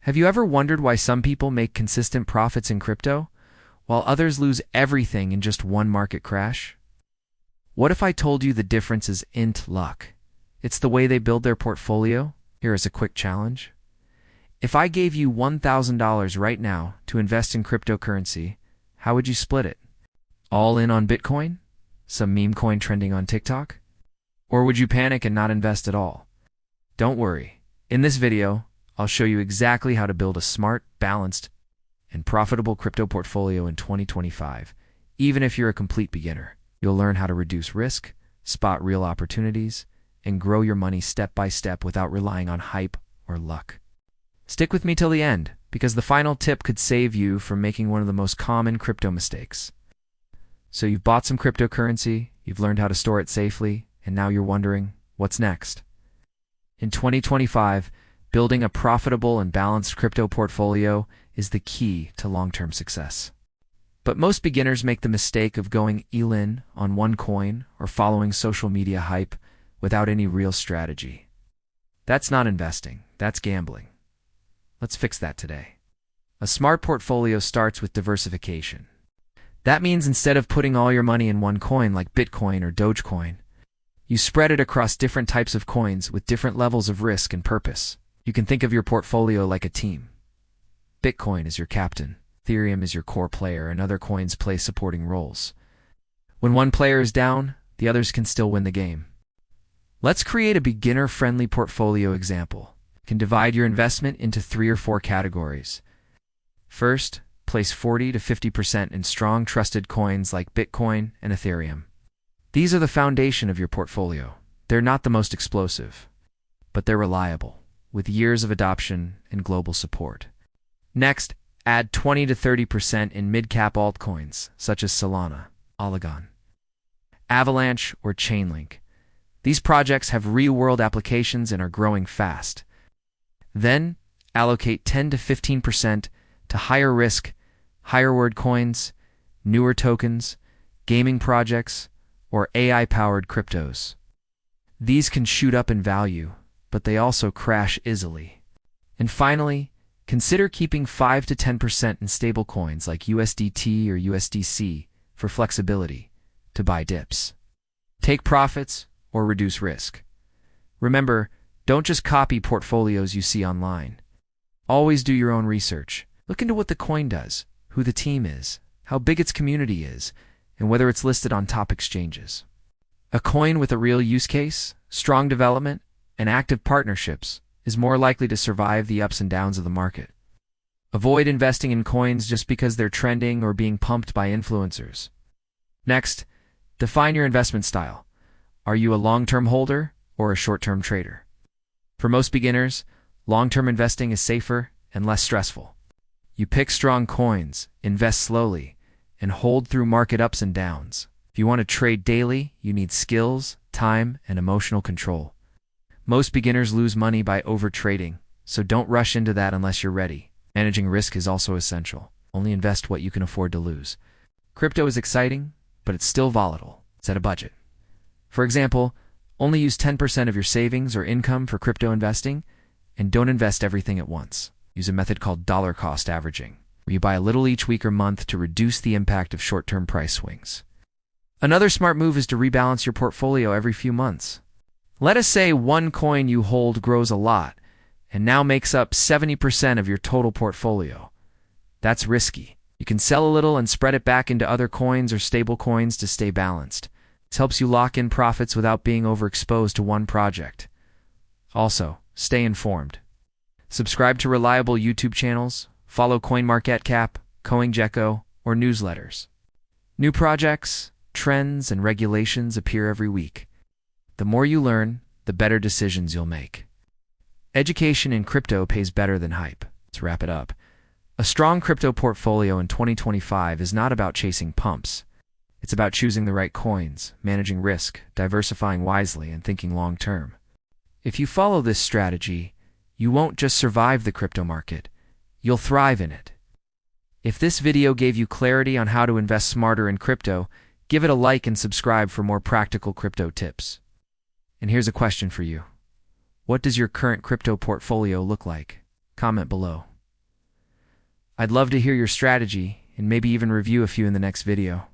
Have you ever wondered why some people make consistent profits in crypto, while others lose everything in just one market crash? What if I told you the difference isn't luck? It's the way they build their portfolio? Here is a quick challenge. If I gave you $1,000 right now to invest in cryptocurrency, how would you split it? All in on Bitcoin? Some meme coin trending on TikTok? Or would you panic and not invest at all? Don't worry. In this video, I'll show you exactly how to build a smart, balanced, and profitable crypto portfolio in 2025. Even if you're a complete beginner, you'll learn how to reduce risk, spot real opportunities, and grow your money step by step without relying on hype or luck. Stick with me till the end, because the final tip could save you from making one of the most common crypto mistakes. So you've bought some cryptocurrency, you've learned how to store it safely, and now you're wondering, what's next? In 2025, building a profitable and balanced crypto portfolio is the key to long-term success. But most beginners make the mistake of going all-in on one coin or following social media hype without any real strategy. That's not investing, that's gambling. Let's fix that today. A smart portfolio starts with diversification. That means instead of putting all your money in one coin like Bitcoin or Dogecoin, you spread it across different types of coins with different levels of risk and purpose. You can think of your portfolio like a team. Bitcoin is your captain, Ethereum is your core player, and other coins play supporting roles. When one player is down, the others can still win the game. Let's create a beginner-friendly portfolio example. You can divide your investment into 3 or 4 categories. First, place 40 to 50% in strong, trusted coins like Bitcoin and Ethereum. These are the foundation of your portfolio. They're not the most explosive, but they're reliable, with years of adoption and global support. Next, add 20 to 30% in mid-cap altcoins, such as Solana, Polygon, Avalanche, or Chainlink. These projects have real-world applications and are growing fast. Then, allocate 10 to 15% to higher-risk, higher-reward coins, newer tokens, gaming projects, or AI-powered cryptos. These can shoot up in value, but they also crash easily. And finally, consider keeping 5 to 10% in stable coins like USDT or USDC for flexibility to buy dips. Take profits or reduce risk. Remember, don't just copy portfolios you see online. Always do your own research. Look into what the coin does, who the team is, how big its community is, and whether it's listed on top exchanges. A coin with a real use case, strong development, and active partnerships is more likely to survive the ups and downs of the market. Avoid investing in coins just because they're trending or being pumped by influencers. Next, define your investment style. Are you a long-term holder or a short-term trader? For most beginners, long-term investing is safer and less stressful. You pick strong coins, invest slowly, and hold through market ups and downs. If you want to trade daily, you need skills, time, and emotional control. Most beginners lose money by over-trading, so don't rush into that unless you're ready. Managing risk is also essential. Only invest what you can afford to lose. Crypto is exciting, but it's still volatile. Set a budget. For example, only use 10% of your savings or income for crypto investing, and don't invest everything at once. Use a method called dollar cost averaging, where you buy a little each week or month to reduce the impact of short-term price swings. Another smart move is to rebalance your portfolio every few months. Let us say one coin you hold grows a lot and now makes up 70% of your total portfolio. That's risky. You can sell a little and spread it back into other coins or stable coins to stay balanced. This helps you lock in profits without being overexposed to one project. Also, stay informed. Subscribe to reliable YouTube channels, follow CoinMarketCap, CoinGecko, or newsletters. New projects, trends, and regulations appear every week. The more you learn, the better decisions you'll make. Education in crypto pays better than hype. Let's wrap it up. A strong crypto portfolio in 2025 is not about chasing pumps. It's about choosing the right coins, managing risk, diversifying wisely, and thinking long-term. If you follow this strategy, you won't just survive the crypto market, you'll thrive in it. If this video gave you clarity on how to invest smarter in crypto, give it a like and subscribe for more practical crypto tips. And here's a question for you. What does your current crypto portfolio look like? Comment below. I'd love to hear your strategy and maybe even review a few in the next video.